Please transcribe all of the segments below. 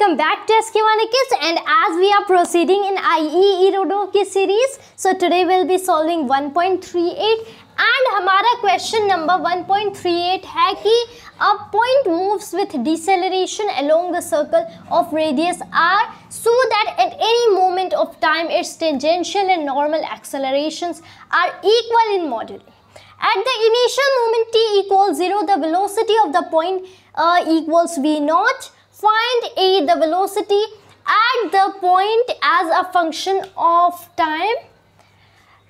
welcome back to SK1Kids, and as we are proceeding in IE Rodo series, so today we'll be solving 1.38 and हमारा question number 1.38 है कि a point moves with deceleration along the circle of radius r so that at any moment of time its tangential and normal accelerations are equal in moduli. At the initial moment t equals 0, the velocity of the point equals v naught. Find a the velocity at the point as a function of time,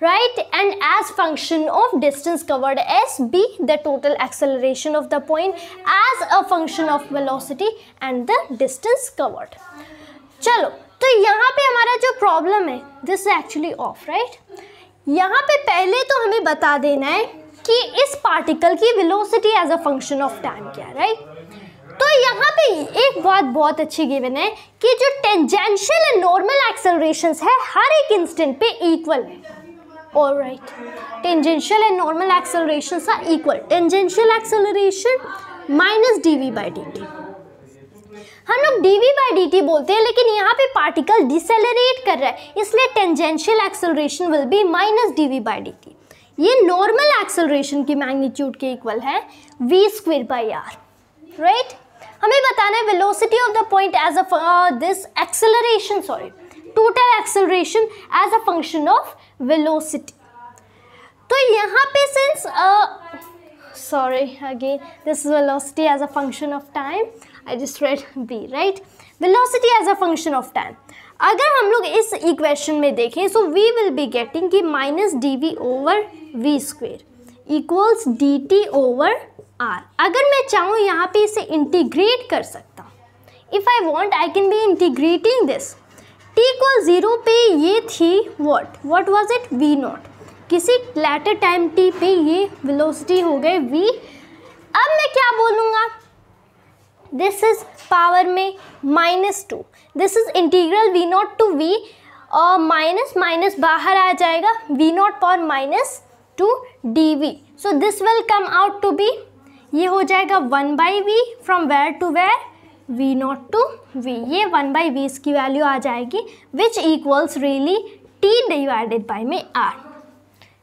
right, and as function of distance covered s. B the total acceleration of the point as a function of velocity and the distance covered. चलो, तो यहाँ पे हमारा जो problem है this is actually of, right. यहाँ पे पहले तो हमें बता देना है कि इस पार्टिकल की velocity as a function of time क्या है, राइट. तो यहाँ पे एक बात बहुत अच्छी गिवन है कि जो टेंजेंशियल एंड नॉर्मल एक्सेलरेशंस है हर एक इंस्टेंट पे इक्वल है. Alright, tangential and normal accelerations are equal. Tangential acceleration minus dv by dt. हम लोग dv बाई dt बोलते हैं, लेकिन यहाँ पे पार्टिकल डिसेलरेट कर रहा है, इसलिए tangential acceleration will be minus dv by dt. ये नॉर्मल एक्सेलरेशन की मैग्नीट्यूड के इक्वल है v square by r, right. हमें बताना है velocity of the point as a this acceleration, sorry, total acceleration as a function of velocity. तो यहाँ पे since sorry again, this is velocity as a function of time. I just read B, right? Velocity as a function of time. अगर हम लोग इस equation में देखें, so we will be getting कि minus dv over v square equals dt over r. अगर मैं चाहूँ यहाँ पे इसे इंटीग्रेट कर सकता हूँ. If I want, I can be integrating this. t equals 0 पे ये थी what was it? v naught. किसी लेटर टाइम t पे ये वेलोसिटी हो गए v. अब मैं क्या बोलूँगा? दिस इज पावर में -2. This is integral v not to v और माइनस माइनस बाहर आ जाएगा, v not power -2 dv. So this will come out to be, ये हो जाएगा 1/v from where to where, v not to v. ये 1/v इसकी वैल्यू आ जाएगी which equals really t divided by में r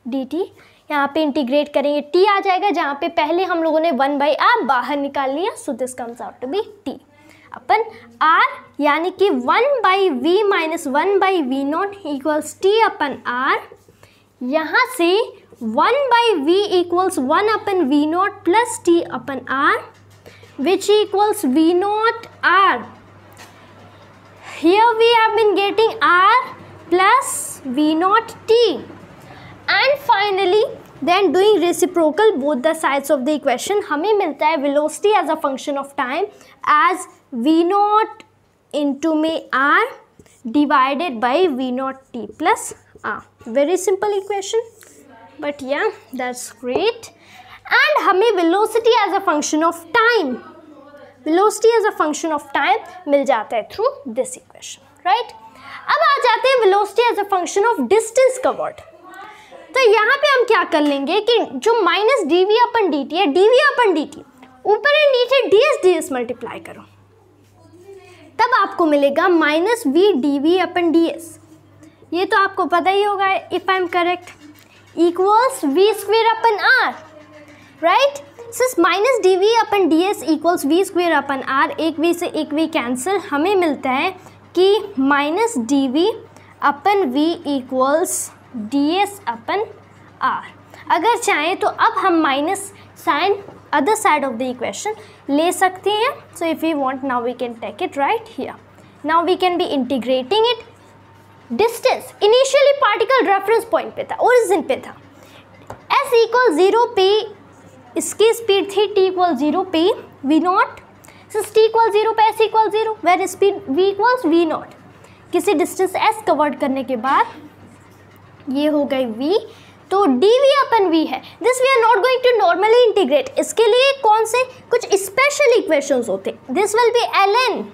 dt. यहाँ पे इंटीग्रेट करेंगे t आ जाएगा, जहाँ पे पहले हम लोगों ने 1/r बाहर निकाल लिया, so this comes out to be t upon r, यानी कि 1/v minus 1/v not equals t upon r. यहाँ से 1/v equals 1 upon v not plus t upon r which equals v not r. Here we have been getting r plus v naught t. And finally, then doing reciprocal both the sides of the equation, हमें मिलता है velocity as a function of time as v naught into में r divided by v naught t plus r. Very simple equation, but yeah, that's great. And हमें velocity as a function of time, velocity as a function of time मिल जाता है through this equation, right? अब आ जाते हैं velocity as a function of distance covered. तो यहाँ पे हम क्या कर लेंगे कि जो माइनस dv अपन dt है, dv अपन dt ऊपर एंड नीचे ds ds मल्टीप्लाई करो, तब आपको मिलेगा माइनस v dv अपन ds. ये तो आपको पता ही होगा if I am correct, equals v square upon r, right. Since minus dv upon ds equals v square upon r, एक v से एक v कैंसिल, हमें मिलता है कि minus dv upon v equals ds upon r. अगर चाहें तो अब हम minus sign other side of the equation ले सकते हैं. So if you want now we can take it right here. Now we can be integrating it. Distance initially particle reference point पे था, ओरिजिन पे था. s इक्वल 0 पे इसकी speed थी t इक्वल 0 पे v not. Since t equal 0 पे s equal 0 where speed v equals v not. किसी डिस्टेंस s कवर्ड करने के बाद ये हो गई v, तो dv अपन v है. This we are not going to normally integrate. इसके लिए कौन से कुछ स्पेशल इक्वेशंस होते. This will be ln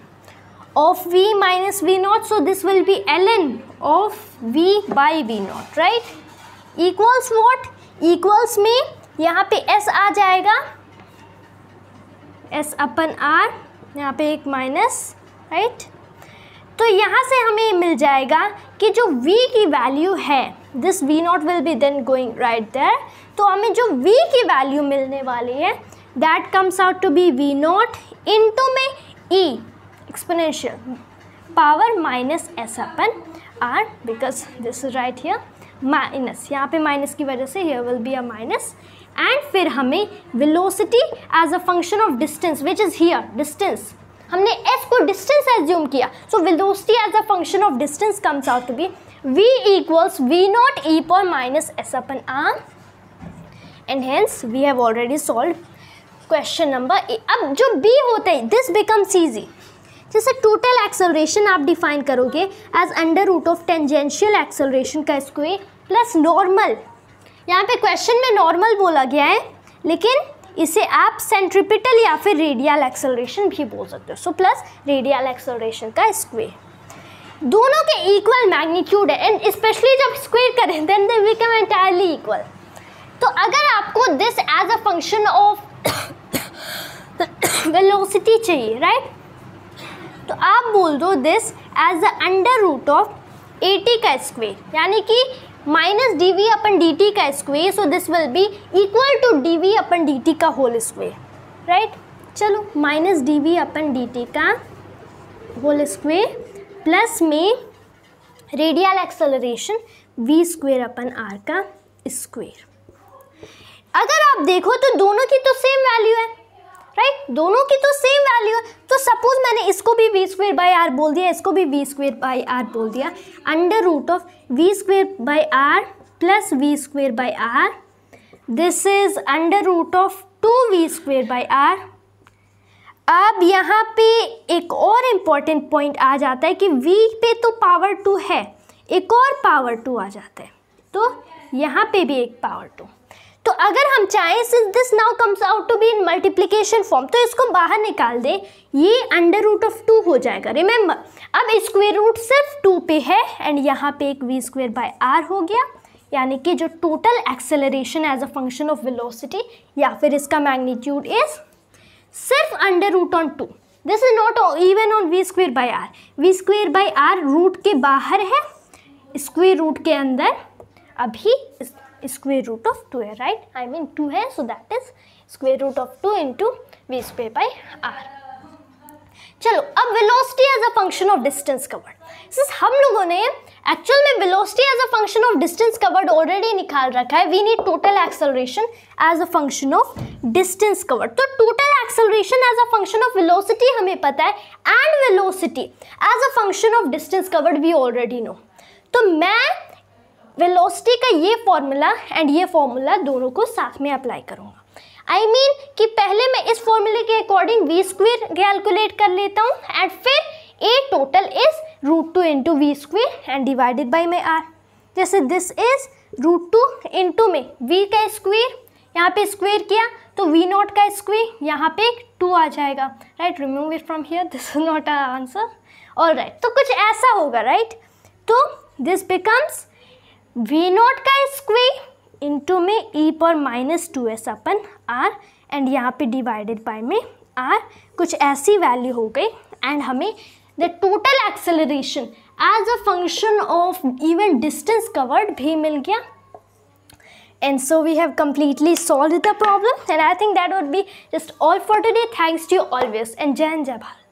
of v minus v not, so this will be ln of v by v not, right. Equals what, equals में यहाँ पे s आ जाएगा, s अपन r, यहाँ पे एक माइनस राइट। तो यहाँ से हमें मिल जाएगा कि जो v की वैल्यू है, this v0 will be then going right there, तो हमें जो v की वैल्यू मिलने वाली है that comes out to be v0 into में e exponential power minus s upon r, because this is right here minus, यहाँ पे माइनस की वजह से here will be a minus, and फिर हमें velocity as a function of distance which is here distance, हमने s को distance assume किया, so velocity as a function of distance comes out to be v equals v0 e पर minus s upon r, and hence we have already solved question number A. अब जो b होता है this becomes easy, जैसे total acceleration आप define करोगे as under root of tangential acceleration का square plus normal, यहाँ पे क्वेश्चन में नॉर्मल बोला गया है लेकिन इसे आप सेंट्रीपिटल या फिर रेडियल एक्सेलरेशन भी बोल सकते हो, सो प्लस रेडियल एक्सेलरेशन का स्क्वायर, दोनों के इक्वल मैग्नीट्यूड है एंड स्पेशली जब स्क्वायर करें then they become entirely equal. तो अगर आपको this as a function of velocity चाहिए राइट, तो आप बोल दो this as the under root of AT का स्क्वायर, यानी कि माइनस dv अपन dt का square, so this will be equal to dv upon dt का होल स्क्वायर राइट। चलो माइनस dv अपन dt का होल स्क्वायर प्लस में radial acceleration v square upon r का square. अगर आप देखो तो दोनों की तो सेम वैल्यू है राइट, दोनों की तो सेम वैल्यू है, तो सपोज मैंने इसको भी v स्क्वायर बाई आर बोल दिया, इसको भी v स्क्वायर बाई आर बोल दिया, under root of v square by r plus v square by r, this is under root of 2v square by r. अब यहाँ पे एक और इम्पॉर्टेंट पॉइंट आ जाता है कि v पे तो पावर 2 है, एक और पावर 2 आ जाता है, तो यहाँ पे भी एक पावर 2, तो अगर हम चाहें since this now comes out to be in multiplication form, तो इसको बाहर निकाल दे, ये अंडर रूट ऑफ 2 हो जाएगा। रिमेंबर अब स्क्वायर रूट सिर्फ 2 पे है एंड यहाँ पे एक v स्क्वायर बाय आर हो गया, यानी कि जो total acceleration as a function of velocity या फिर इसका मैग्नीट्यूड इज सिर्फ under root on 2, this is not even on v square by r, v square by r root के बाहर है, स्क्वायर रूट के अंदर अभी स्क्वायर रूट ऑफ 2 है राइट, आई मीन 2 है, so that is square root of 2 into V square by R. चलो अब velocity as a function of distance covered, since हम लोगों ने एक्चुअल में velocity as a function of distance covered already निकाल रखा है, we need total acceleration as a function of distance covered. तो total acceleration as a function of velocity हमें पता है and velocity as a function of distance covered we already know, तो मैं velocity का ये फॉर्मूला एंड ये formula दोनों को साथ में अप्लाई करूँगा। आई मीन कि पहले मैं इस फॉर्मूले के अकॉर्डिंग वी स्क्वायर कैलकुलेट कर लेता हूँ एंड फिर A total is root 2 into V square and divided by में आर, जैसे दिस इज रूट 2 इंटू में वी का स्क्वायर, यहाँ पे स्क्वायर किया तो वी नॉट का स्क्वायर, यहाँ पे एक 2 आ जाएगा right, remove it from here, this is not a answer all right, तो कुछ ऐसा होगा राइट, तो दिस बिकम्स वी नॉट का स्क्वायर इंटू में ई पर minus 2s upon are and यहाँ पे डिवाइडेड बाय में आर, कुछ ऐसी वैल्यू हो गई एंड हमें the total acceleration as a function of even distance covered भी मिल गया। And so we have completely solved the problem and I think that would be just all for today. Thanks to you always and Jai Hind Jai Bharat.